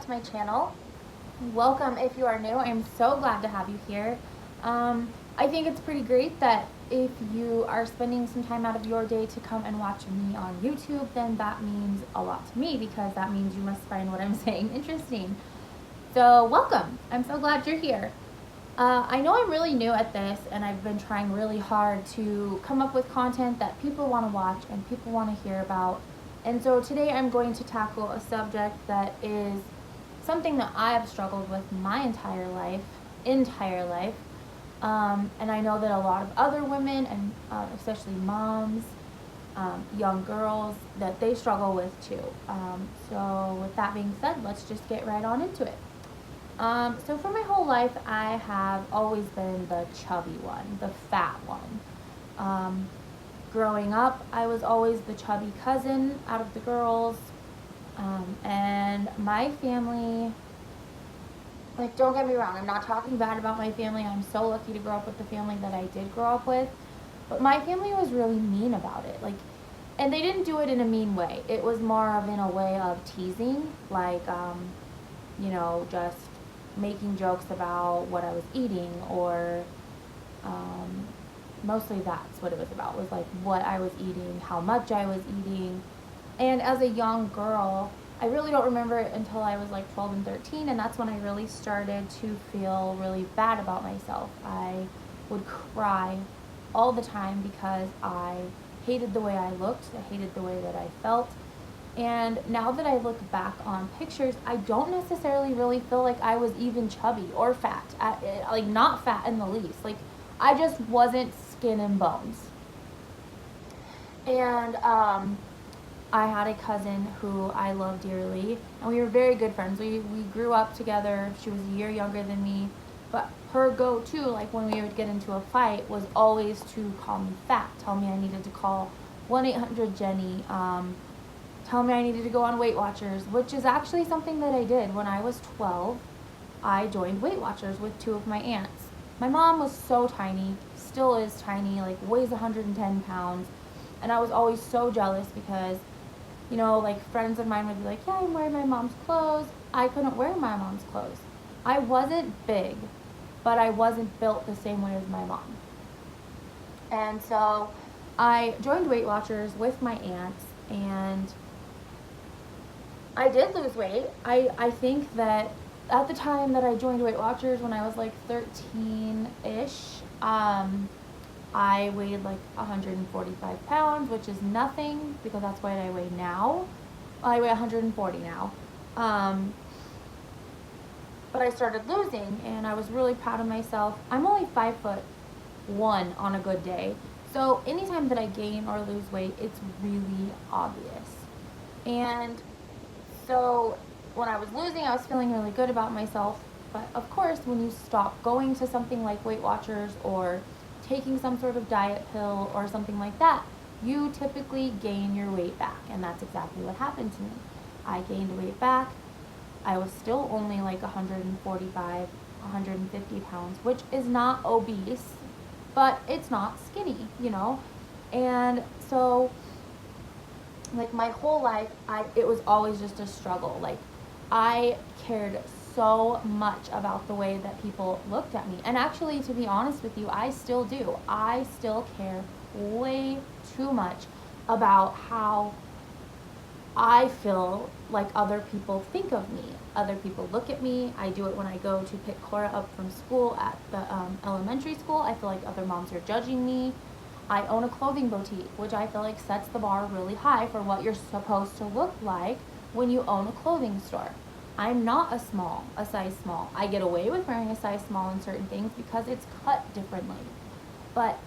to my channel. Welcome if you are new. I'm so glad to have you here. I think it's pretty great that if you are spending some time out of your day to come and watch me on YouTube, then that means a lot to me because that means you must find what I'm saying interesting. So welcome. I'm so glad you're here. I know I'm really new at this and I've been trying really hard to come up with content that people want to watch and people want to hear about. And so today I'm going to tackle a subject that is something that I have struggled with my entire life. And I know that a lot of other women and especially moms, young girls, that they struggle with too. So with that being said, let's just get right on into it. So for my whole life, I have always been the chubby one, the fat one. Growing up, I was always the chubby cousin out of the girls. And my family, like, don't get me wrong, I'm not talking bad about my family. I'm so lucky to grow up with the family that I did grow up with. But my family was really mean about it. And they didn't do it in a mean way. It was more of in a way of teasing, just making jokes about what I was eating, or mostly that's what it was about, was like what I was eating, how much I was eating. And as a young girl, I really don't remember it until I was like 12 and 13, and that's when I really started to feel really bad about myself. I would cry all the time because I hated the way I looked, I hated the way that I felt. And now that I look back on pictures, I don't necessarily really feel like I was even chubby or fat. Not fat in the least. Like, I just wasn't skin and bones. And I had a cousin who I loved dearly, and we were very good friends. We grew up together. She was a year younger than me. But her go-to, like when we would get into a fight, was always to call me fat, tell me I needed to call 1-800-JENNY, tell me I needed to go on Weight Watchers, which is actually something that I did. When I was 12, I joined Weight Watchers with two of my aunts. My mom was so tiny, still is tiny, like weighs 110 pounds, and I was always so jealous because, friends of mine would be like, yeah, I'm wearing my mom's clothes. I couldn't wear my mom's clothes. I wasn't big, but I wasn't built the same way as my mom. And so I joined Weight Watchers with my aunts, and I did lose weight. I think that at the time that I joined Weight Watchers, when I was like 13-ish, I weighed like 145 pounds, which is nothing because that's what I weigh now. I weigh 140 now. But I started losing, and I was really proud of myself. I'm only 5'1" on a good day. So anytime that I gain or lose weight, it's really obvious. And so when I was losing, I was feeling really good about myself. But of course, when you stop going to something like Weight Watchers or taking some sort of diet pill or something like that, you typically gain your weight back. And that's exactly what happened to me. I gained weight back. I was still only like 145, 150 pounds, which is not obese, but it's not skinny, And so, like, my whole life, it was always just a struggle. Like, I cared so much about the way that people looked at me. And actually, to be honest with you, I still do. I still care way too much about how I feel like other people think of me. Other people look at me. I do it when I go to pick Cora up from school at the elementary school. I feel like other moms are judging me. I own a clothing boutique, which I feel like sets the bar really high for what you're supposed to look like when you own a clothing store. I'm not a size small. I get away with wearing a size small in certain things because it's cut differently. But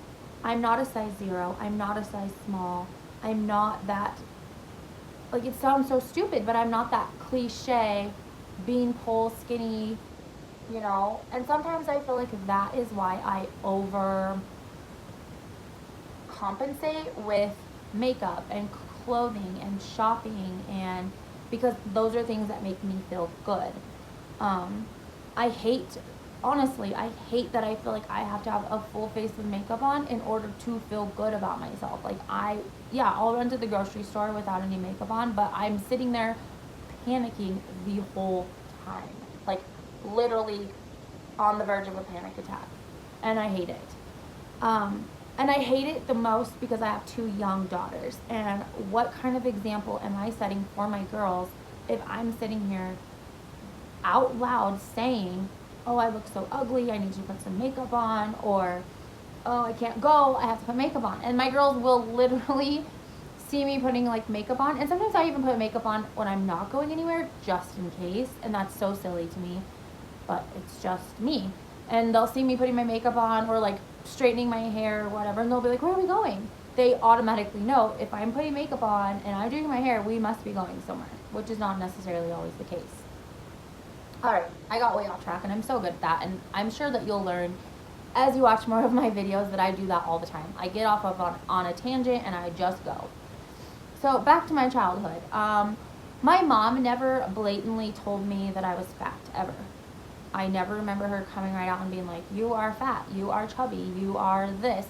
I'm not a size 0. I'm not a size small. I'm not that, it sounds so stupid, but I'm not that cliche beanpole skinny, And sometimes I feel like that is why I overcompensate with makeup and clothing and shopping, and because those are things that make me feel good. Honestly, I hate that I feel like I have to have a full face of makeup on in order to feel good about myself. I'll run to the grocery store without any makeup on, but I'm sitting there panicking the whole time. Like, literally on the verge of a panic attack. And I hate it. And I hate it the most because I have 2 young daughters. And what kind of example am I setting for my girls if I'm sitting here out loud saying, oh, I look so ugly, I need you to put some makeup on, or, oh, I can't go, I have to put makeup on. And my girls will literally see me putting like makeup on, and sometimes I even put makeup on when I'm not going anywhere, just in case, and that's so silly to me, but it's just me. And they'll see me putting my makeup on, or like straightening my hair or whatever, and they'll be like, where are we going? They automatically know if I'm putting makeup on and I'm doing my hair, we must be going somewhere, which is not necessarily always the case. Alright, I got way off track, and I'm so good at that, and I'm sure that you'll learn as you watch more of my videos that I do that all the time. I get off of on a tangent and I just go. So back to my childhood. My mom never blatantly told me that I was fat, ever. I never remember her coming right out and being like, you are fat, you are chubby, you are this.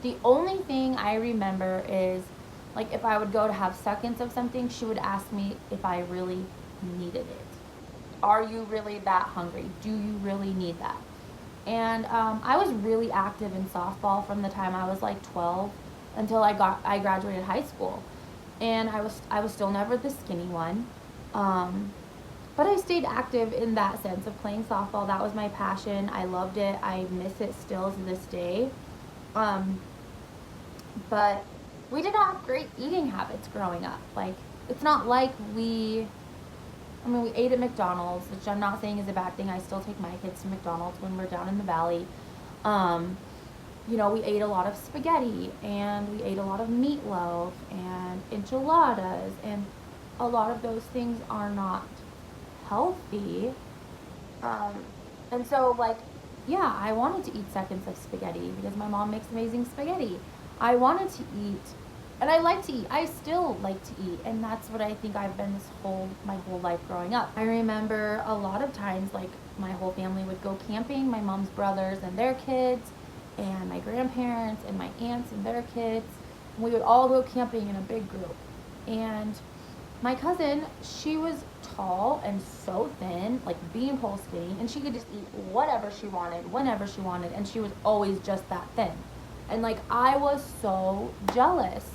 The only thing I remember is, like, if I would go to have seconds of something, she would ask me if I really needed it. Are you really that hungry? Do you really need that? And I was really active in softball from the time I was like 12 until I graduated high school. And I was still never the skinny one. But I stayed active in that sense of playing softball. That was my passion. I loved it. I miss it still to this day. But we did not have great eating habits growing up. Like, it's not like we ate at McDonald's, which I'm not saying is a bad thing. I still take my kids to McDonald's when we're down in the valley. We ate a lot of spaghetti, and we ate a lot of meatloaf and enchiladas, and a lot of those things are not healthy. And so, like, yeah, I wanted to eat seconds of spaghetti because my mom makes amazing spaghetti. I wanted to eat, and I like to eat. I still like to eat, and that's what I think I've been my whole life growing up. I remember a lot of times, like, my whole family would go camping, my mom's brothers and their kids, and my grandparents and my aunts and their kids. We would all go camping in a big group. And my cousin, she was tall and so thin, like beanpole skinny, and she could just eat whatever she wanted, whenever she wanted, and she was always just that thin. And, like, I was so jealous.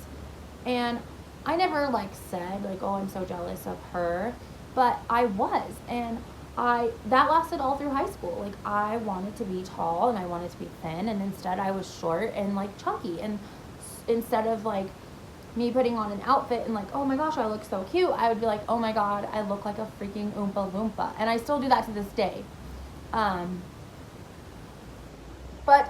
And I never, like, said, like, oh, I'm so jealous of her, but I was. And that lasted all through high school. Like, I wanted to be tall and I wanted to be thin, and instead I was short and, like, chunky. And instead of, like, me putting on an outfit and, like, oh my gosh, I look so cute, I would be like, oh my god, I look like a freaking Oompa Loompa. And I still do that to this day. But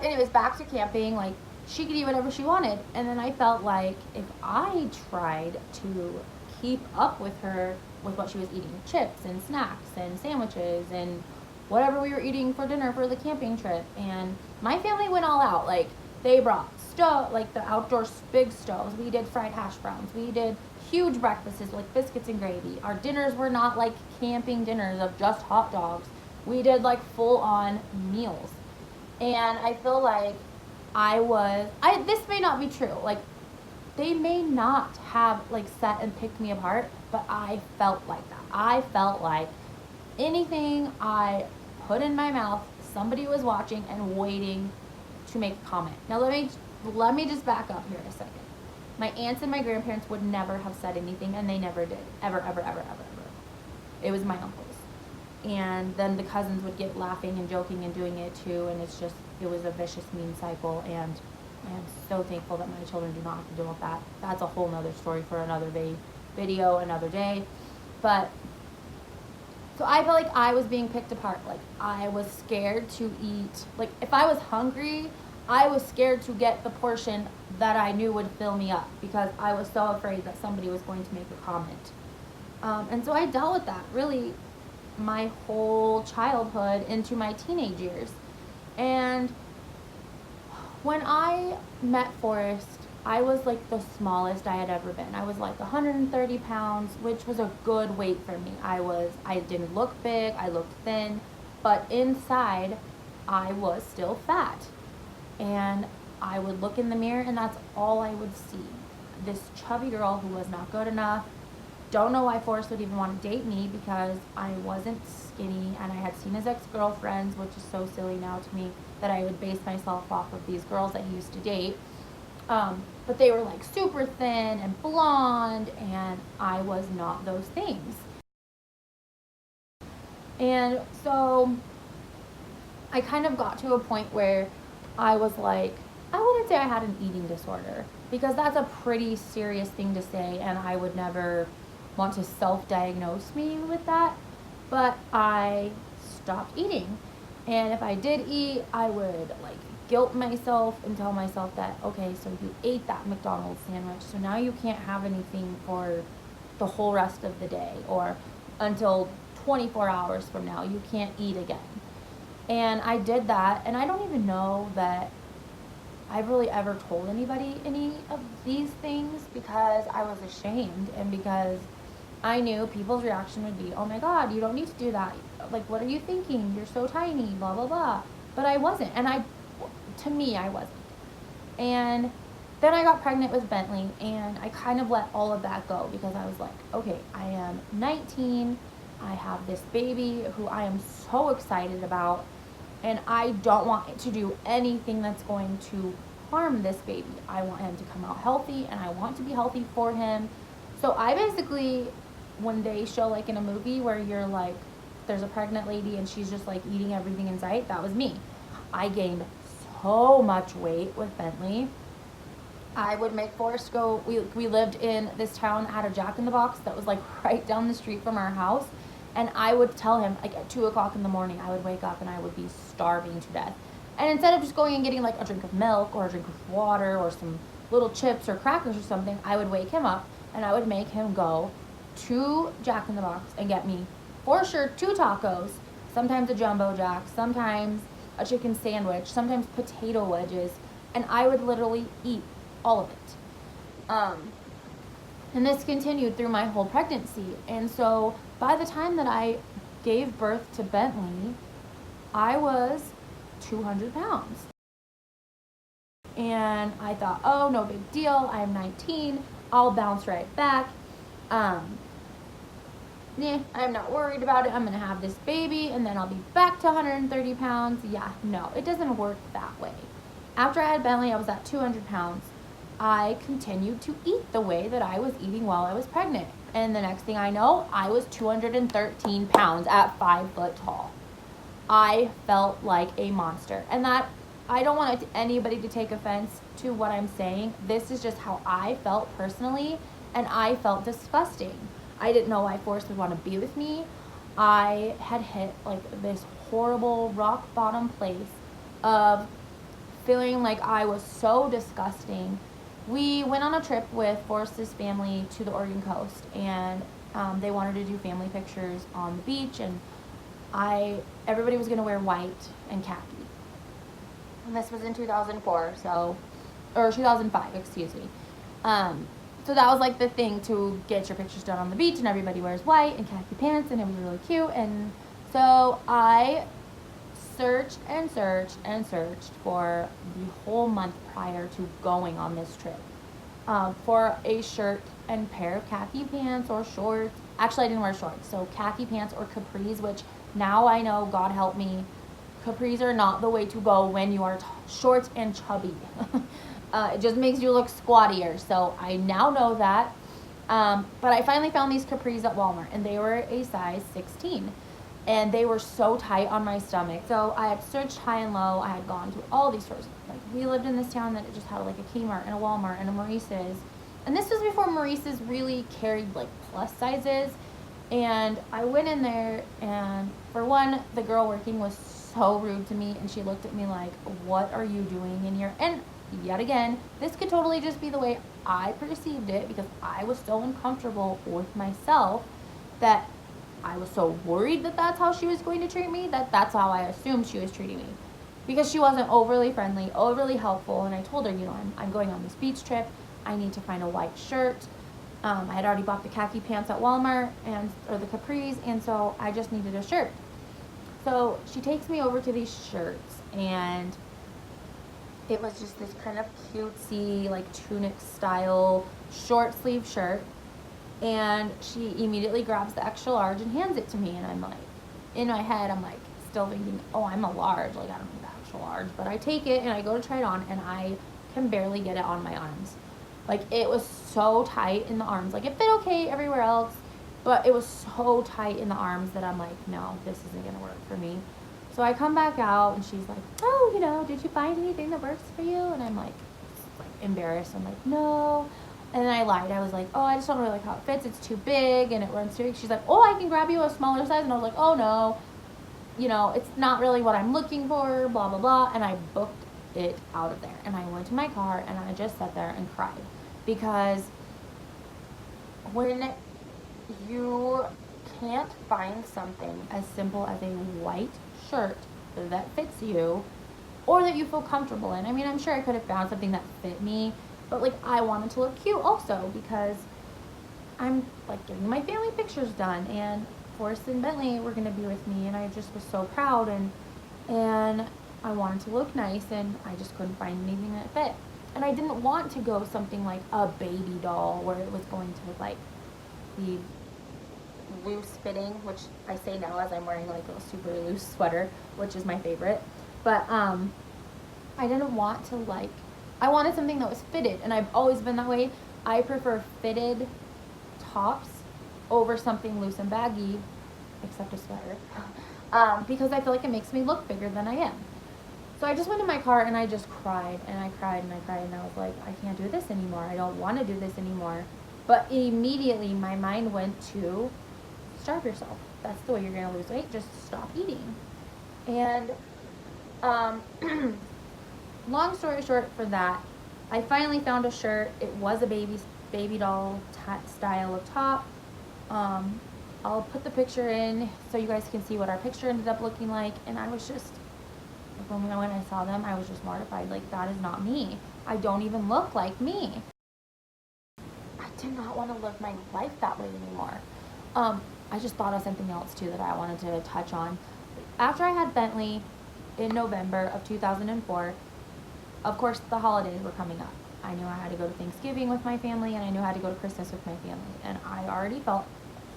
anyways, back to camping. Like, she could eat whatever she wanted, and then I felt like if I tried to keep up with her with what she was eating, chips and snacks and sandwiches and whatever we were eating for dinner for the camping trip, and my family went all out. Like, they brought like the outdoor big stoves. We did fried hash browns. We did huge breakfasts like biscuits and gravy. Our dinners were not like camping dinners of just hot dogs. We did like full on meals. And I feel like this may not be true. Like, they may not have like set and picked me apart, but I felt like that. I felt like anything I put in my mouth, somebody was watching and waiting to make a comment. Now let me just back up here a second. My aunts and my grandparents would never have said anything, and they never did. Ever, ever, ever, ever, ever. It was my uncles. And then the cousins would get laughing and joking and doing it too, and it was a vicious, mean cycle, and I am so thankful that my children do not have to deal with that. That's a whole nother story for another video, another day. But, so I felt like I was being picked apart. Like, I was scared to eat. Like, if I was hungry, I was scared to get the portion that I knew would fill me up because I was so afraid that somebody was going to make a comment. And so I dealt with that really my whole childhood into my teenage years. And when I met Forrest, I was like the smallest I had ever been. I was like 130 pounds, which was a good weight for me. I didn't look big, I looked thin, but inside I was still fat. And I would look in the mirror and that's all I would see. This chubby girl who was not good enough, don't know why Forrest would even want to date me because I wasn't skinny and I had seen his ex-girlfriends, which is so silly now to me that I would base myself off of these girls that he used to date. But they were like super thin and blonde, and I was not those things. And so I kind of got to a point where I was like, I wouldn't say I had an eating disorder because that's a pretty serious thing to say, and I would never want to self-diagnose me with that. But I stopped eating, and if I did eat, I would like guilt myself and tell myself that, okay, so you ate that McDonald's sandwich, so now you can't have anything for the whole rest of the day, or until 24 hours from now you can't eat again. And I did that, and I don't even know that I've really ever told anybody any of these things because I was ashamed, and because I knew people's reaction would be, oh my God, you don't need to do that. Like, what are you thinking? You're so tiny, blah, blah, blah. But I wasn't, and to me, I wasn't. And then I got pregnant with Bentley, and I kind of let all of that go because I was like, okay, I am 19, I have this baby who I am so excited about, and I don't want to do anything that's going to harm this baby. I want him to come out healthy, and I want to be healthy for him. So I basically, when they show like in a movie where you're like, there's a pregnant lady and she's just like eating everything in sight, that was me. I gained so much weight with Bentley. I would make Forrest go, we lived in this town that had a Jack in the Box that was like right down the street from our house. And I would tell him, like at 2 o'clock in the morning, I would wake up and I would be starving to death. And instead of just going and getting like a drink of milk or a drink of water or some little chips or crackers or something, I would wake him up and I would make him go to Jack in the Box and get me, for sure, 2 tacos, sometimes a jumbo jack, sometimes a chicken sandwich, sometimes potato wedges, and I would literally eat all of it. And this continued through my whole pregnancy. And so by the time that I gave birth to Bentley, I was 200 pounds. And I thought, oh, no big deal. I'm 19. I'll bounce right back. I'm not worried about it. I'm going to have this baby and then I'll be back to 130 pounds. Yeah, no, it doesn't work that way. After I had Bentley, I was at 200 pounds. I continued to eat the way that I was eating while I was pregnant. And the next thing I know, I was 213 pounds at 5 foot tall. I felt like a monster. And that, I don't want anybody to take offense to what I'm saying. This is just how I felt personally, and I felt disgusting. I didn't know why Forrest would want to be with me. I had hit like this horrible rock bottom place of feeling like I was so disgusting. We went on a trip with Forrest's family to the Oregon coast, and they wanted to do family pictures on the beach, and everybody was going to wear white and khaki. And this was in 2004, or 2005, excuse me. So that was like the thing, to get your pictures done on the beach, and everybody wears white and khaki pants, and it was really cute. And so I searched and searched and searched for the whole month prior to going on this trip for a shirt and pair of khaki pants or shorts. Actually, I didn't wear shorts, so khaki pants or capris, which now I know, God help me, capris are not the way to go when you are short and chubby. It just makes you look squattier, so I now know that. But I finally found these capris at Walmart, and they were a size 16. And they were so tight on my stomach. So I had searched high and low. I had gone to all these stores. Like, we lived in this town that it just had like a Kmart and a Walmart and a Maurice's. And this was before Maurice's really carried like plus sizes. And I went in there, and for one, the girl working was so rude to me, and she looked at me like, what are you doing in here? And yet again, this could totally just be the way I perceived it, because I was so uncomfortable with myself that I was so worried that that's how she was going to treat me, that's how I assumed she was treating me. Because she wasn't overly friendly, overly helpful, and I told her, I'm going on this beach trip. I need to find a white shirt. I had already bought the khaki pants at Walmart, or the capris, and so I just needed a shirt. So she takes me over to these shirts, and it was just this kind of cutesy, like tunic style, short sleeve shirt. And she immediately grabs the extra large and hands it to me. And I'm like, in my head, I'm like, still thinking, oh, I'm a large. Like, I don't need the extra large. But I take it and I go to try it on, and I can barely get it on my arms. Like, it was so tight in the arms. Like, it fit okay everywhere else, but it was so tight in the arms that I'm like, no, this isn't going to work for me. So I come back out, and she's like, oh, did you find anything that works for you? And I'm like embarrassed. I'm like, no. And then I lied. I was like, oh, I just don't really like how it fits. It's too big and it runs too big. She's like, oh, I can grab you a smaller size. And I was like, oh, no. It's not really what I'm looking for, blah, blah, blah. And I booked it out of there. And I went to my car and I just sat there and cried. Because when you can't find something as simple as a white shirt that fits you or that you feel comfortable in. I mean, I'm sure I could have found something that fit me, but like I wanted to look cute also because I'm like getting my family pictures done, and Forrest and Bentley were gonna be with me, and I just was so proud, and I wanted to look nice, and I just couldn't find anything that fit. And I didn't want to go something like a baby doll where it was going to like be loose fitting, which I say now as I'm wearing like a super loose sweater, which is my favorite. But I didn't want to I wanted something that was fitted, and I've always been that way. I prefer fitted tops over something loose and baggy, except a sweater, because I feel like it makes me look bigger than I am. So I just went in my car and I just cried and I cried and I cried, and I was like, I can't do this anymore. I don't want to do this anymore. But immediately my mind went to starve yourself. That's the way you're going to lose weight. Just stop eating. And long story short for that, I finally found a shirt. It was a baby doll style of top. I'll put the picture in so you guys can see what our picture ended up looking like. And I was just, when I saw them, I was just mortified. Like, that is not me. I don't even look like me. I did not want to live my life that way anymore. I just thought of something else too that I wanted to touch on. After I had Bentley in November of 2004, of course the holidays were coming up. I knew I had to go to Thanksgiving with my family, and I knew I had to go to Christmas with my family. And I already felt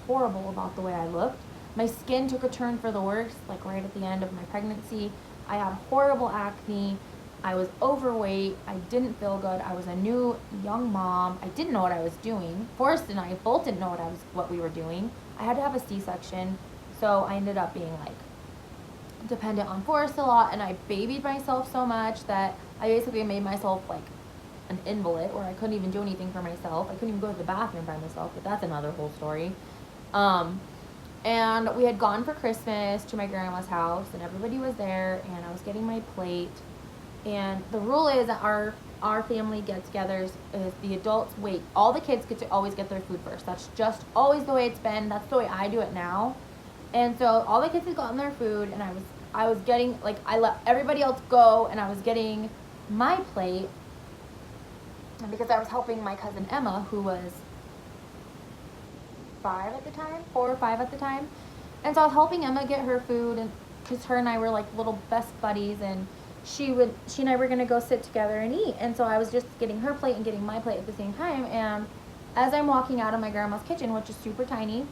horrible about the way I looked. My skin took a turn for the worse, like right at the end of my pregnancy. I had horrible acne. I was overweight. I didn't feel good. I was a new young mom. I didn't know what I was doing. Forrest and I both didn't know what we were doing. I had to have a C-section, so I ended up being like dependent on Forrest a lot, and I babied myself so much that I basically made myself like an invalid, where I couldn't even do anything for myself. I couldn't even go to the bathroom by myself, but that's another whole story. And we had gone for Christmas to my grandma's house, and everybody was there, and I was getting my plate. And the rule is that our family get-togethers is the adults wait. All the kids get to always get their food first. That's just always the way it's been. That's the way I do it now. And so all the kids had gotten their food, and I was getting, like, I let everybody else go, and I was getting my plate because I was helping my cousin Emma, who was 4 or 5 at the time. And so I was helping Emma get her food, and because her and I were like little best buddies, and she and I were gonna go sit together and eat. And so I was just getting her plate and getting my plate at the same time. And as I'm walking out of my grandma's kitchen, which is super tiny,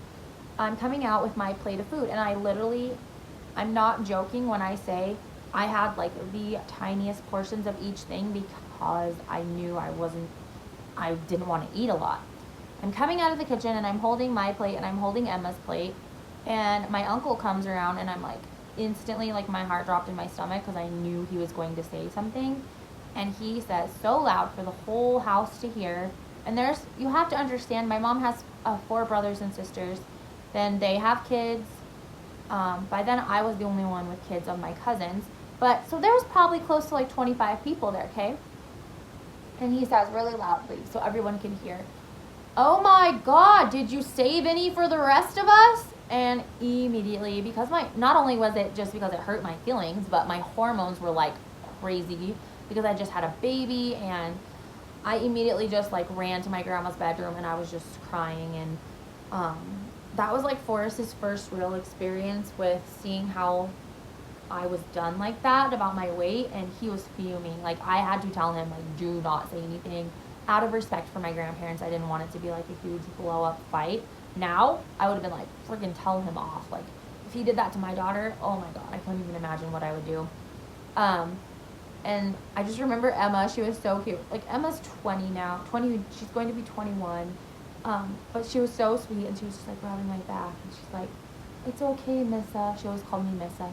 I'm coming out with my plate of food, and I'm not joking when I say I had like the tiniest portions of each thing because I knew I didn't want to eat a lot. I'm coming out of the kitchen, and I'm holding my plate, and I'm holding Emma's plate, and my uncle comes around, and I'm like, instantly, like, my heart dropped in my stomach because I knew he was going to say something. And he says so loud for the whole house to hear. And you have to understand, my mom has 4 brothers and sisters. Then they have kids. By then I was the only one with kids of my cousins. But so there was probably close to like 25 people there, okay? And he says really loudly so everyone can hear, "Oh my God, did you save any for the rest of us?" And immediately, because not only was it just because it hurt my feelings, but my hormones were like crazy because I just had a baby, and I immediately just like ran to my grandma's bedroom, and I was just crying. And that was like Forrest's first real experience with seeing how I was done like that about my weight, and he was fuming. Like, I had to tell him, like, do not say anything. out of respect for my grandparents, I didn't want it to be like a huge blow up fight. Now, I would have been like, freaking tell him off. Like, if he did that to my daughter, oh my God, I couldn't even imagine what I would do. And I just remember Emma, she was so cute. Like, Emma's 20 now, she's going to be 21. But she was so sweet, and she was just like rubbing my back, and she's like, it's okay, Missa. She always called me Missa.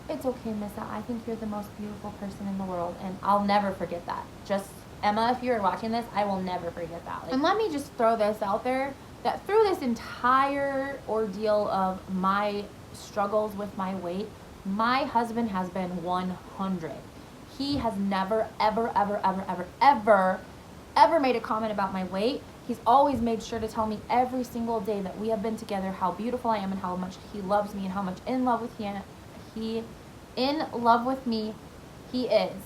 It's okay, Missa. I think you're the most beautiful person in the world, and I'll never forget that. Just, Emma, if you're watching this, I will never forget that. Like, and let me just throw this out there, that through this entire ordeal of my struggles with my weight, my husband has been 100. He has never, ever, ever, ever, ever, ever, ever made a comment about my weight. He's always made sure to tell me every single day that we have been together how beautiful I am and how much he loves me and how much in love with he is.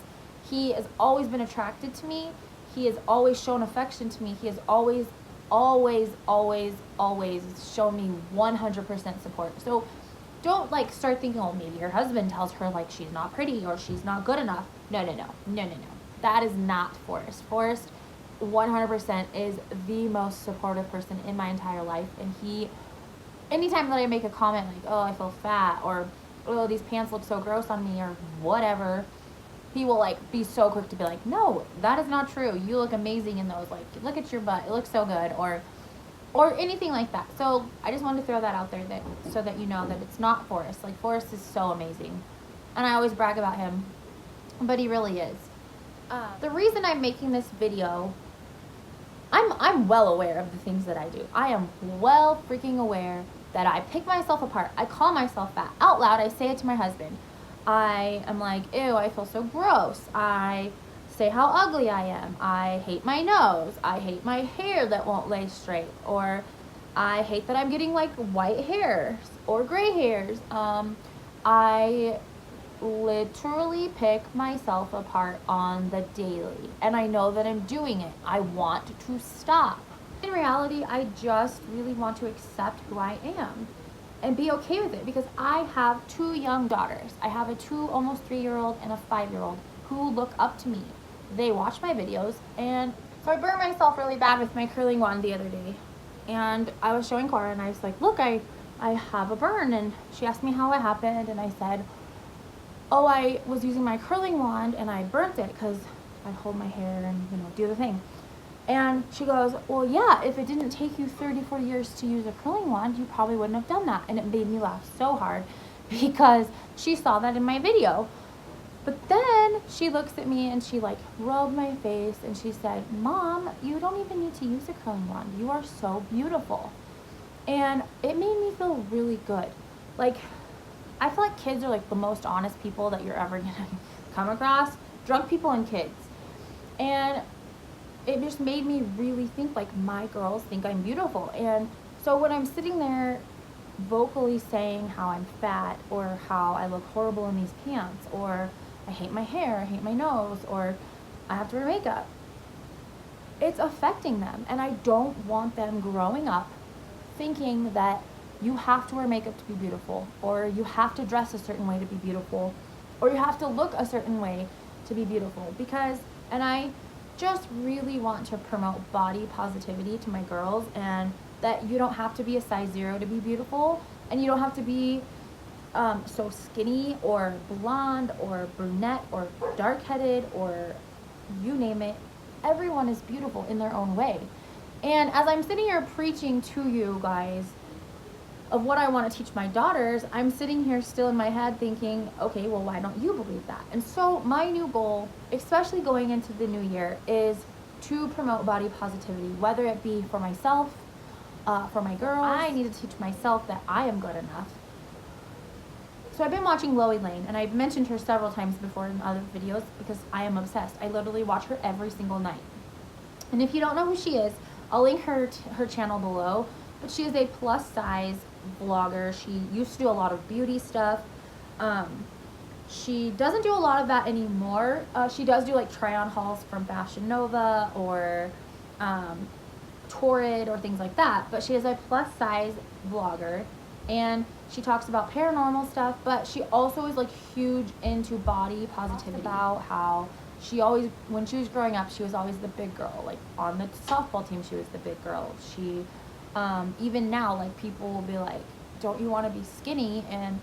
He has always been attracted to me. He has always shown affection to me. He has always, always, always, always shown me 100% support. So don't like start thinking, oh, maybe her husband tells her like she's not pretty or she's not good enough. No. That is not Forrest. Forrest 100% is the most supportive person in my entire life. And he, anytime that I make a comment like, oh, I feel fat, or oh, these pants look so gross on me, or whatever, he will like be so quick to be like, no, that is not true. You look amazing in those. Like, look at your butt. It looks so good. Or anything like that. So I just wanted to throw that out there so that you know that it's not Forrest. Like, Forrest is so amazing. And I always brag about him, but he really is. The reason I'm making this video, I'm well aware of the things that I do. I am well freaking aware that I pick myself apart. I call myself fat. Out loud, I say it to my husband. I am like, ew, I feel so gross. I say how ugly I am. I hate my nose. I hate my hair that won't lay straight. Or I hate that I'm getting like white hairs or gray hairs. I literally pick myself apart on the daily, and I know that I'm doing it. I want to stop. In reality, I just really want to accept who I am and be okay with it, because I have 2 young daughters. I have a 2 almost 3-year-old and a 5-year-old who look up to me. They watch my videos, and so I burned myself really bad with my curling wand the other day, and I was showing Cora, and I was like, look, I have a burn. And she asked me how it happened, and I said, oh, I was using my curling wand and I burnt it because I hold my hair and, do the thing. And she goes, well, yeah, if it didn't take you 30-40 years to use a curling wand, you probably wouldn't have done that. And it made me laugh so hard because she saw that in my video. But then she looks at me and she like rubbed my face and she said, Mom, you don't even need to use a curling wand. You are so beautiful. And it made me feel really good. Like, I feel like kids are like the most honest people that you're ever gonna come across. Drunk people and kids. And it just made me really think like, my girls think I'm beautiful. And so when I'm sitting there vocally saying how I'm fat, or how I look horrible in these pants, or I hate my hair, I hate my nose, or I have to wear makeup, it's affecting them. And I don't want them growing up thinking that you have to wear makeup to be beautiful, or you have to dress a certain way to be beautiful, or you have to look a certain way to be beautiful. And I just really want to promote body positivity to my girls, and that you don't have to be a size 0 to be beautiful, and you don't have to be so skinny or blonde or brunette or dark-headed or you name it. Everyone is beautiful in their own way. And as I'm sitting here preaching to you guys of what I want to teach my daughters, I'm sitting here still in my head thinking, okay, well, why don't you believe that? And so my new goal, especially going into the new year, is to promote body positivity, whether it be for myself, for my girls. I need to teach myself that I am good enough. So I've been watching Loie Lane, and I've mentioned her several times before in other videos because I am obsessed. I literally watch her every single night. And if you don't know who she is, I'll link her channel below. But she is a plus size vlogger. She used to do a lot of beauty stuff. She doesn't do a lot of that anymore. She does do like try on hauls from Fashion Nova or Torrid or things like that. But she is a plus size vlogger, and she talks about paranormal stuff, but she also is like huge into body positivity, about how She always, when she was growing up, she was always the big girl. Like on the softball team, she was the big girl. She, even now, like people will be like, don't you want to be skinny? And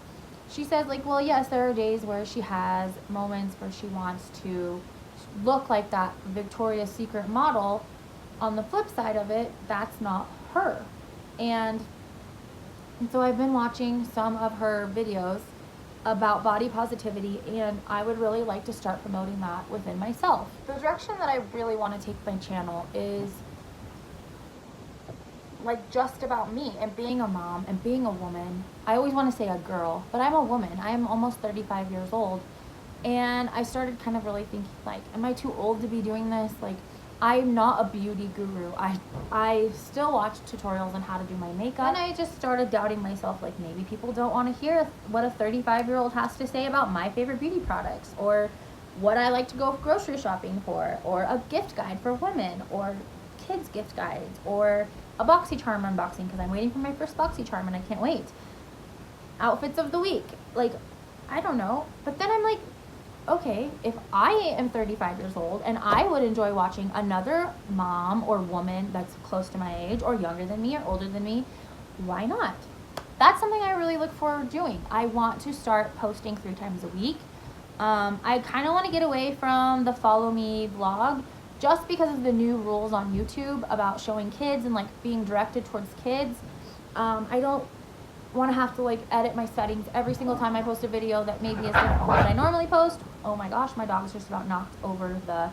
she says like, well, yes, there are days where she has moments where she wants to look like that Victoria's Secret model. On the flip side of it, that's not her. And so I've been watching some of her videos about body positivity, and I would really like to start promoting that within myself. The direction that I really want to take my channel is like just about me and being a mom and being a woman. I always want to say a girl, but I'm a woman. I am almost 35 years old. And I started kind of really thinking like, am I too old to be doing this? Like, I'm not a beauty guru. I still watch tutorials on how to do my makeup. And I just started doubting myself, like maybe people don't want to hear what a 35-year-old has to say about my favorite beauty products, or what I like to go grocery shopping for, or a gift guide for women, or kids gift guides, or a BoxyCharm unboxing, because I'm waiting for my first BoxyCharm and I can't wait. Outfits of the week. Like, I don't know. But then I'm like, okay, if I am 35 years old and I would enjoy watching another mom or woman that's close to my age or younger than me or older than me, why not? That's something I really look forward to doing. I want to start posting 3 times a week. I kind of want to get away from the follow me vlog just because of the new rules on YouTube about showing kids and like being directed towards kids. I don't want to have to like edit my settings every single time I post a video that maybe is different from what I normally post. Oh my gosh, my dog's just about knocked over the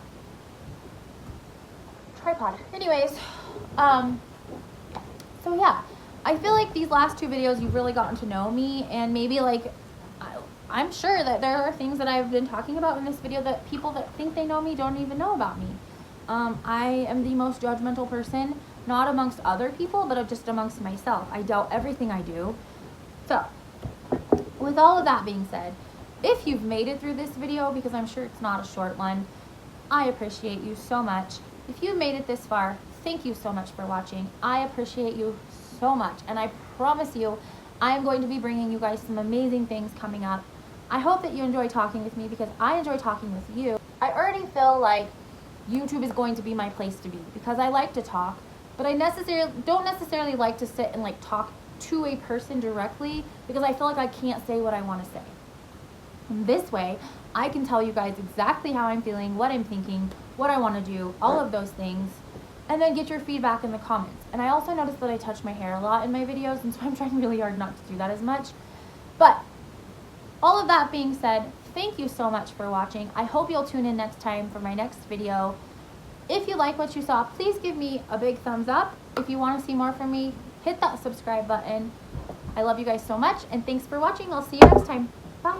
tripod. Anyways, so yeah, I feel like these last 2 videos you've really gotten to know me, and maybe like I'm sure that there are things that I've been talking about in this video that people that think they know me don't even know about me. I am the most judgmental person, not amongst other people, but just amongst myself. I doubt everything I do. So, with all of that being said, if you've made it through this video, because I'm sure it's not a short one, I appreciate you so much. If you made it this far, thank you so much for watching. I appreciate you so much, and I promise you, I am going to be bringing you guys some amazing things coming up. I hope that you enjoy talking with me, because I enjoy talking with you. I already feel like YouTube is going to be my place to be, because I like to talk, but I don't necessarily like to sit and like talk to a person directly, because I feel like I can't say what I want to say. And this way, I can tell you guys exactly how I'm feeling, what I'm thinking, what I want to do, all of those things, and then get your feedback in the comments. And I also noticed that I touch my hair a lot in my videos, and so I'm trying really hard not to do that as much. But all of that being said, thank you so much for watching. I hope you'll tune in next time for my next video. If you like what you saw, please give me a big thumbs up. If you want to see more from me, hit that subscribe button. I love you guys so much, and thanks for watching. I'll see you next time.